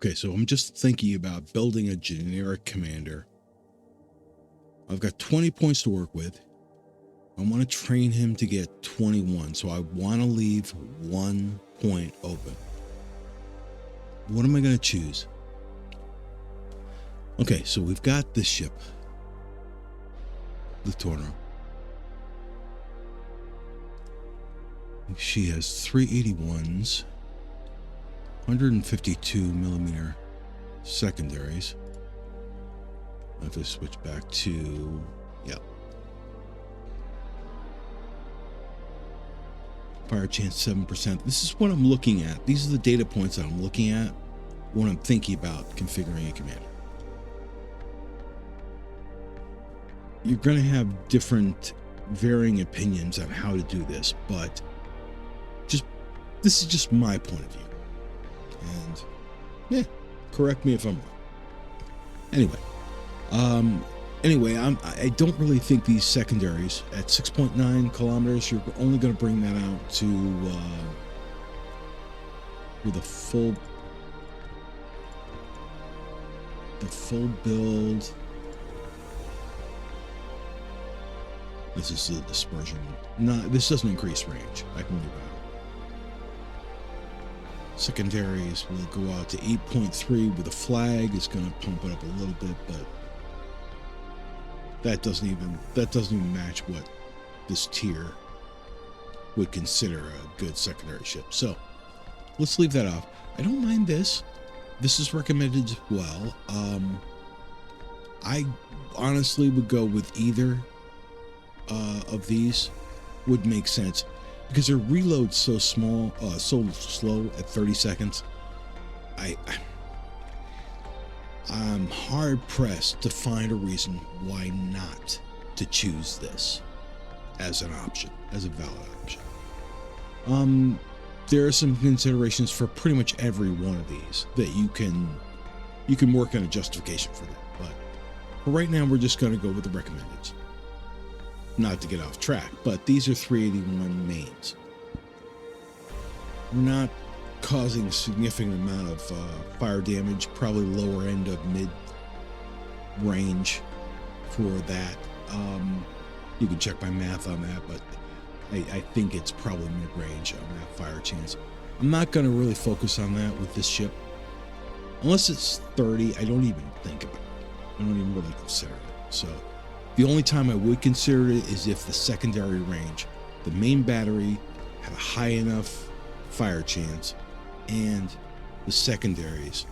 Okay, so I'm just thinking about building a generic commander. I've got 20 points to work with. I want to train him to get 21, so I want to leave 1 point open. What am I going to choose? Okay, so we've got this ship, the Torno. She has 381s, 152 millimeter secondaries. I have to switch back to, fire chance 7%. This is what I'm looking at. These are the data points that I'm looking at when I'm thinking about configuring a commander. You're going to have different varying opinions on how to do this, but this is just my point of view. And correct me if I'm wrong. Anyway, I don't really think these secondaries at 6.9 kilometers, you're only going to bring that out to with the full build. This is the dispersion. No, this doesn't increase range. I can leave it out. Secondaries will go out to 8.3 with a flag. It's going to pump it up a little bit, but that doesn't even match what this tier would consider a good secondary ship. So let's leave that off. I don't mind this. This is recommended as well. I honestly would go with either of these. Would make sense because their reload's so small, so slow at 30 seconds. I'm hard pressed to find a reason why not to choose this as an option, as a valid option. There are some considerations for pretty much every one of these that you can work on a justification for that. But for right now, we're just going to go with the recommendeds. Not to get off track, but these are 381 mains. We're not causing a significant amount of fire damage, probably lower end of mid range for that. You can check my math on that, but I think it's probably mid range on that fire chance. I'm not going to really focus on that with this ship. Unless it's 30, I don't even think about it. I don't even really consider it. So the only time I would consider it is if the secondary range, the main battery had a high enough fire chance and the secondaries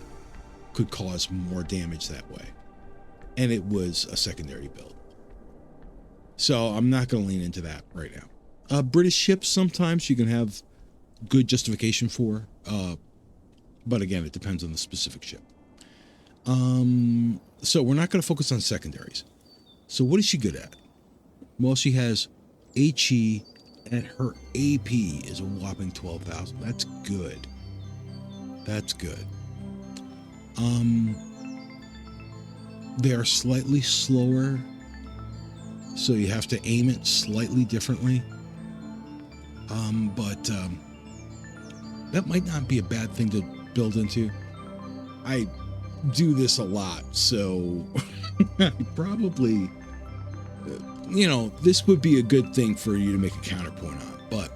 could cause more damage that way. And it was a secondary build. So I'm not going to lean into that right now. British ships, sometimes you can have good justification for, but again, it depends on the specific ship. So we're not going to focus on secondaries. So what is she good at? Well, she has HE and her AP is a whopping 12,000. That's good. That's good. They are slightly slower, so you have to aim it slightly differently. But that might not be a bad thing to build into. I do this a lot, so I probably, this would be a good thing for you to make a counterpoint on. But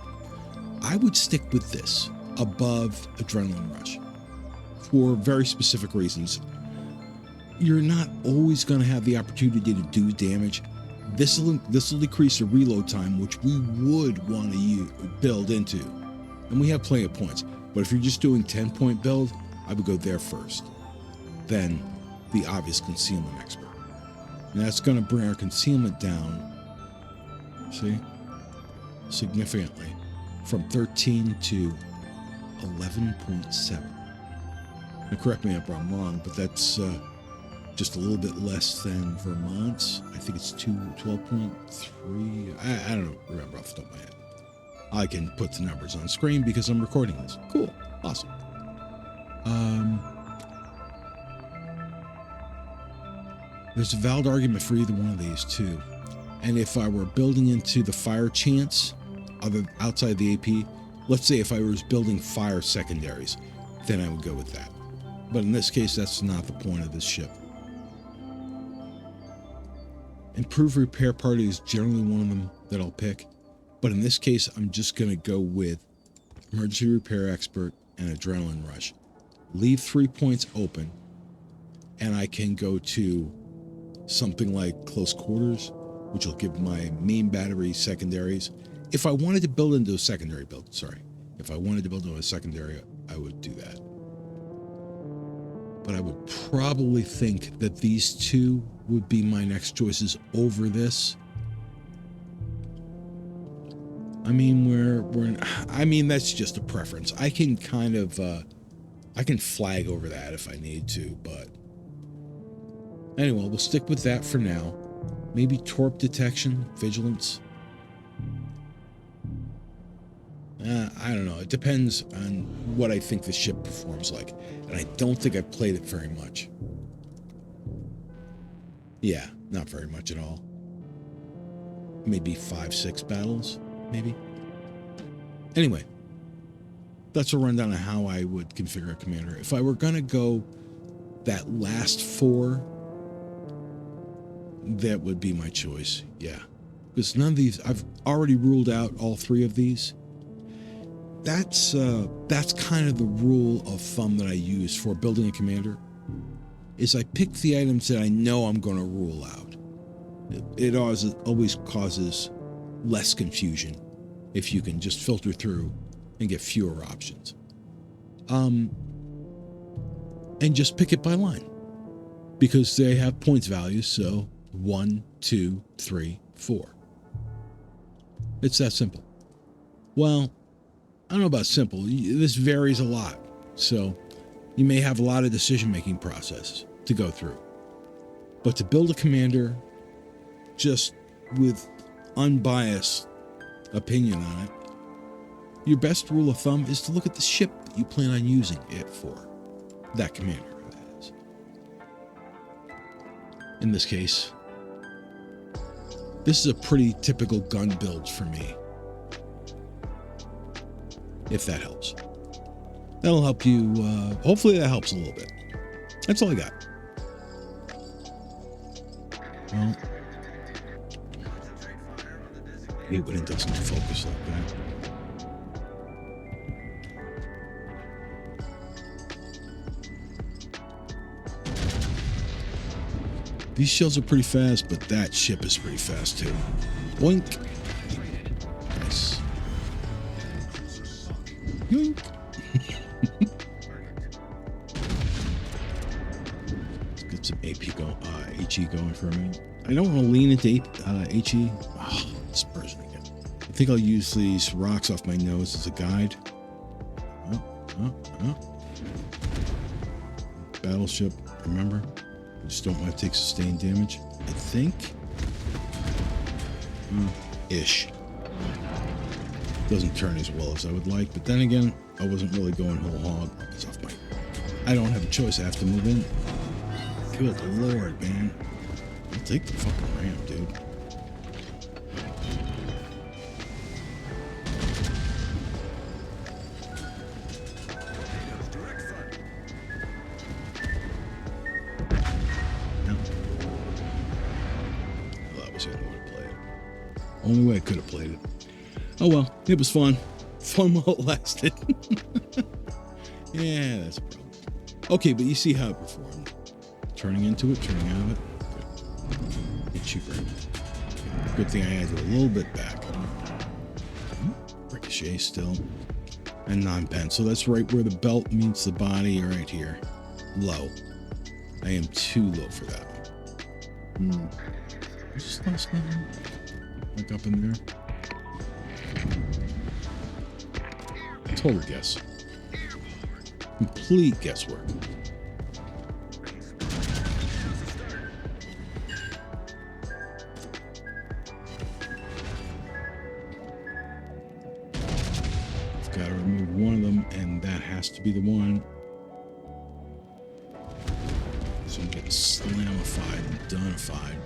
I would stick with this above Adrenaline Rush for very specific reasons. You're not always going to have the opportunity to do damage. This will decrease the reload time, which we would want to build into. And we have plenty of points. But if you're just doing 10-point build, I would go there first. Then the obvious concealment expert. And that's going to bring our concealment down, see, significantly from 13 to 11.7. Now correct me if I'm wrong, but that's just a little bit less than Vermont's. I think it's 12.3. I don't remember off the top of my head. I can put the numbers on screen because I'm recording this. Cool. Awesome. There's a valid argument for either one of these too. And if I were building into the fire chance outside the AP, let's say if I was building fire secondaries, then I would go with that. But in this case, that's not the point of this ship. Improved repair party is generally one of them that I'll pick. But in this case, I'm just going to go with emergency repair expert and adrenaline rush. Leave 3 points open, and I can go to something like close quarters, which will give my main battery secondaries. If I wanted to build into a secondary build, if I wanted to build into a secondary, I would do that. But I would probably think that these two would be my next choices over this. I mean, that's just a preference. I can kind of, I can flag over that if I need to, but anyway, we'll stick with that for now. Maybe torp detection, vigilance. I don't know. It depends on what I think the ship performs like. And I don't think I've played it very much. Yeah, not very much at all. Maybe 5-6 battles, maybe. Anyway, that's a rundown of how I would configure a commander. If I were going to go that last 4, that would be my choice, yeah. Because none of these, I've already ruled out all 3 of these. That's kind of the rule of thumb that I use for building a commander, is I pick the items that I know I'm going to rule out. It always causes less confusion if you can just filter through and get fewer options. And just pick it by line, because they have points values, so 1, 2, 3, 4. It's that simple. Well, I don't know about simple. This varies a lot. So you may have a lot of decision-making process to go through. But to build a commander just with unbiased opinion on it, your best rule of thumb is to look at the ship that you plan on using it for. That commander, that is. In this case, this is a pretty typical gun build for me. If that helps. That'll help you, hopefully that helps a little bit. That's all I got. Well, I hate when it doesn't focus like that. These shells are pretty fast, but that ship is pretty fast too. Boink. Nice. Yoink. Let's get some AP going, HE going for a minute. I don't want to lean into HE. Oh, dispersion again. I think I'll use these rocks off my nose as a guide. Battleship, remember? I just don't want to take sustained damage. I think. Ish. Doesn't turn as well as I would like, but then again, I wasn't really going whole hog. It's off my. I don't have a choice. I have to move in. Good lord, man. I'll take the fucking ram, dude. Only way I could have played it. Oh well, it was fun. Fun while it lasted. Yeah, that's a problem. Okay, but you see how it performed. Turning into it, turning out of it. Good. Get cheaper. Good thing I added a little bit back. Ricochet still. And 9 pence. So that's right where the belt meets the body, right here. Low. I am too low for that one. What's this last one? Like up in there. Total guess. Complete guesswork. I've got to remove one of them, and that has to be the one. So I'm getting slamified and donified.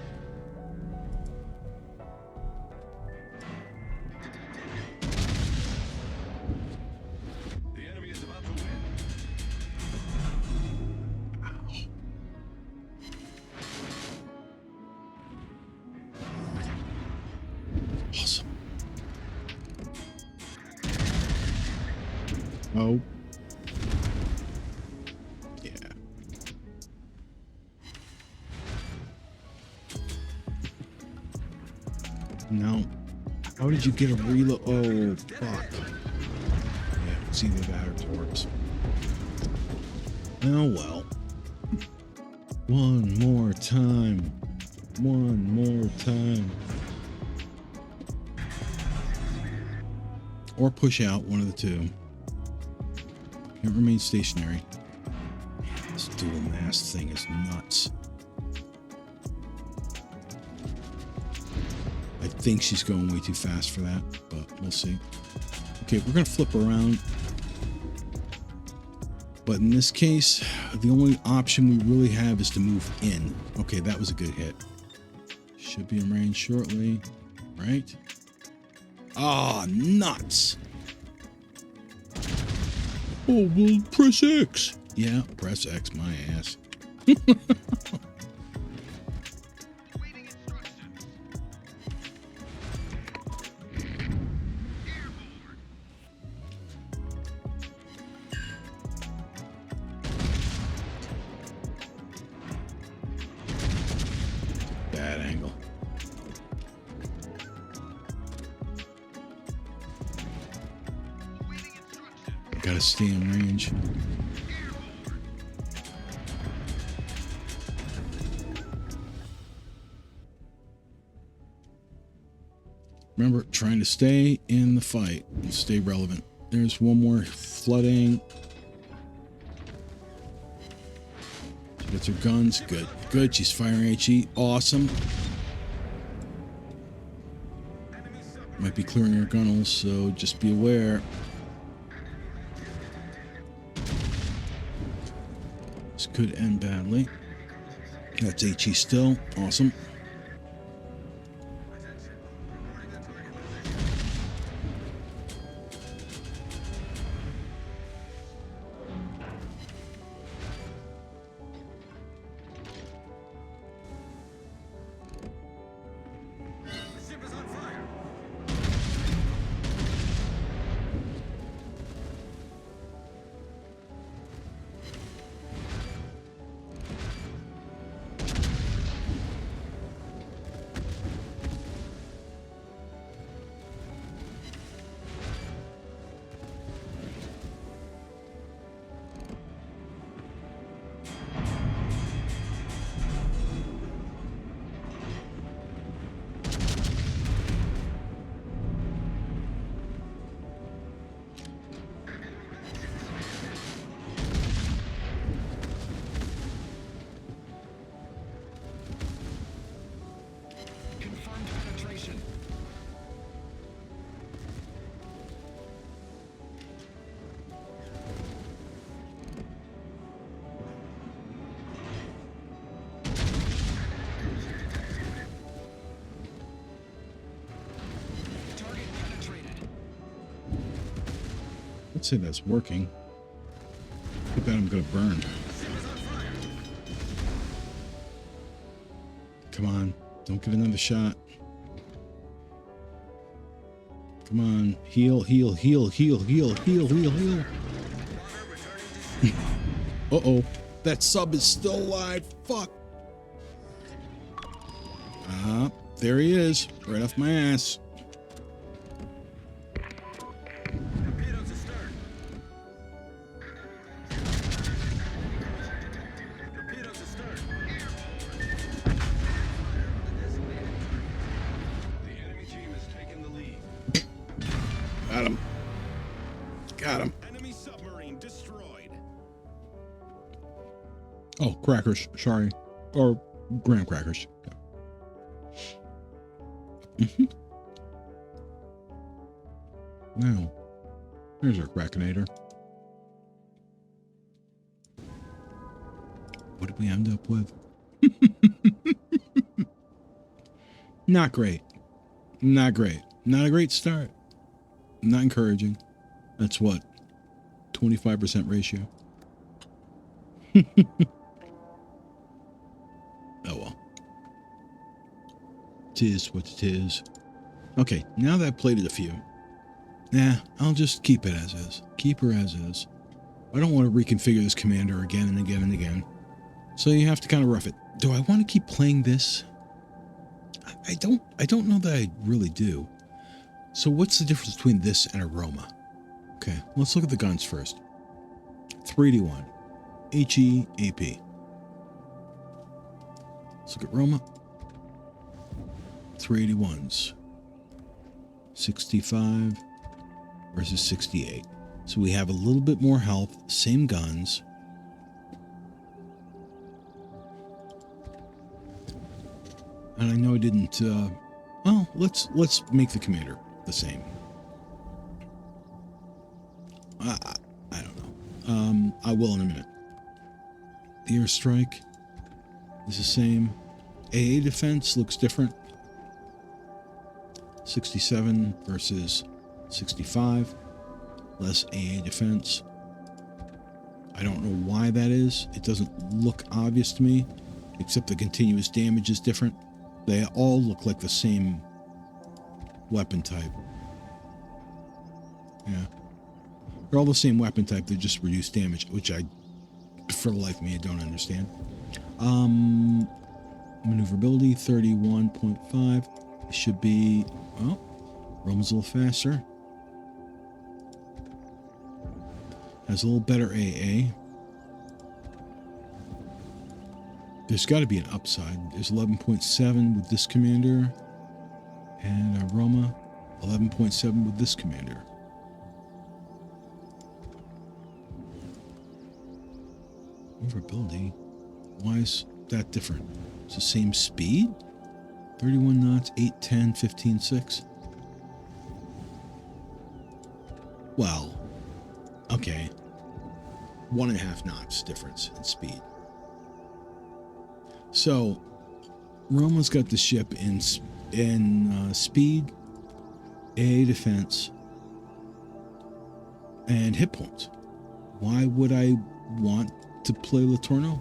Oh. Yeah. No. How did you get a reload? Oh, fuck. Yeah, it's either that or torps. Oh, well. One more time. One more time. Or push out, one of the two. Can't remain stationary. This dual mast thing is nuts. I think she's going way too fast for that, but we'll see. Okay, we're going to flip around. But in this case, the only option we really have is to move in. Okay, that was a good hit. Should be in range shortly, right? Ah, nuts! Oh, well, press X. Yeah, press X, my ass. Bad angle. Gotta stay in range. Remember, trying to stay in the fight and stay relevant. There's one more flooding. She gets her guns. Good. Good. She's firing HE. Awesome. Might be clearing her gunnels, so just be aware. This could end badly. That's HE still. Awesome. Let's say that's working. Too bad I'm gonna burn. Come on, don't get another shot. Come on, heal, heal, heal, heal, heal, heal, heal, heal. Uh-oh, that sub is still alive. Fuck. Ah, there he is, right off my ass. Got him. Got him. Enemy submarine destroyed. Oh, crackers. Sorry. Or graham crackers. Yeah. Now, there's our Krakenator. What did we end up with? Not great. Not great. Not a great start. Not encouraging. That's what? 25% ratio. Oh well. Tis what it is. Okay, now that I've played it a few, Nah, I'll just keep it as is. Keep her as is. I don't want to reconfigure this commander again and again and again. So you have to kind of rough it. Do I want to keep playing this? I don't know that I really do. So what's the difference between this and a Roma? Okay, let's look at the guns first. 3D1. HEAP. Let's look at Roma. 381s. 65 versus 68. So we have a little bit more health, same guns. And I know I didn't, well, let's make the commander the same. I don't know. I will in a minute. The airstrike is the same. AA defense looks different. 67 versus 65. Less AA defense. I don't know why that is. It doesn't look obvious to me, except the continuous damage is different. They all look like the same weapon type. Yeah. They're all the same weapon type, they're just reduced damage, which I, for the life of me, I don't understand. Maneuverability, 31.5. It should be, well, Roma's a little faster. Has a little better AA. There's got to be an upside. There's 11.7 with this commander. And Roma, 11.7 with this commander. Maneuverability. Why is that different? It's the same speed? 31 knots, 8, 10, 15, 6. Well, okay. 1.5 knots difference in speed. So, Roma's got the ship in speed, AA defense, and hit points. Why would I want to play Litorno?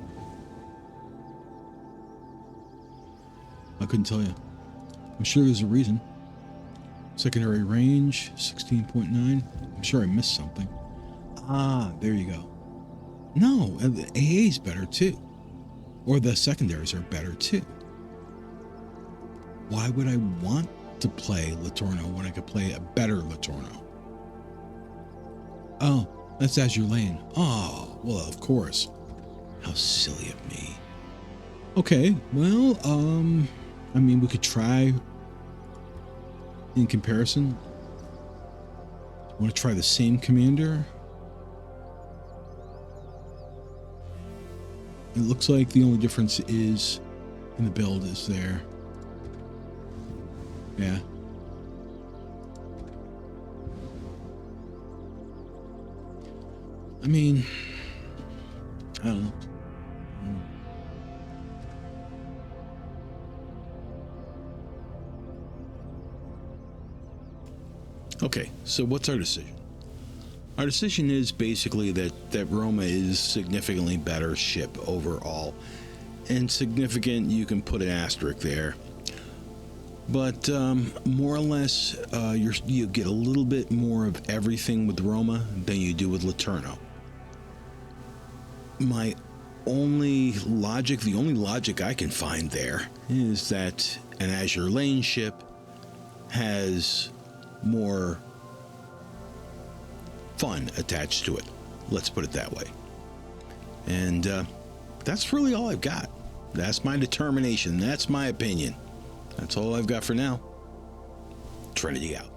I couldn't tell you. I'm sure there's a reason. Secondary range, 16.9. I'm sure I missed something. Ah, there you go. No, AA is better too. Or the secondaries are better too. Why would I want to play Litorno when I could play a better Litorno? Oh, that's Azure Lane. Oh, well, of course. How silly of me. Okay, well, I mean, we could try in comparison. Want to try the same commander? It looks like the only difference is in the build is there. Yeah. I mean, I don't know. Okay, so what's our decision? Our decision is basically that Roma is significantly better ship overall. And significant, you can put an asterisk there. But more or less, you get a little bit more of everything with Roma than you do with Litorno. The only logic I can find there is that an Azure Lane ship has more fun attached to it. Let's put it that way. And that's really all I've got. That's my determination. That's my opinion. That's all I've got for now. Trinity out.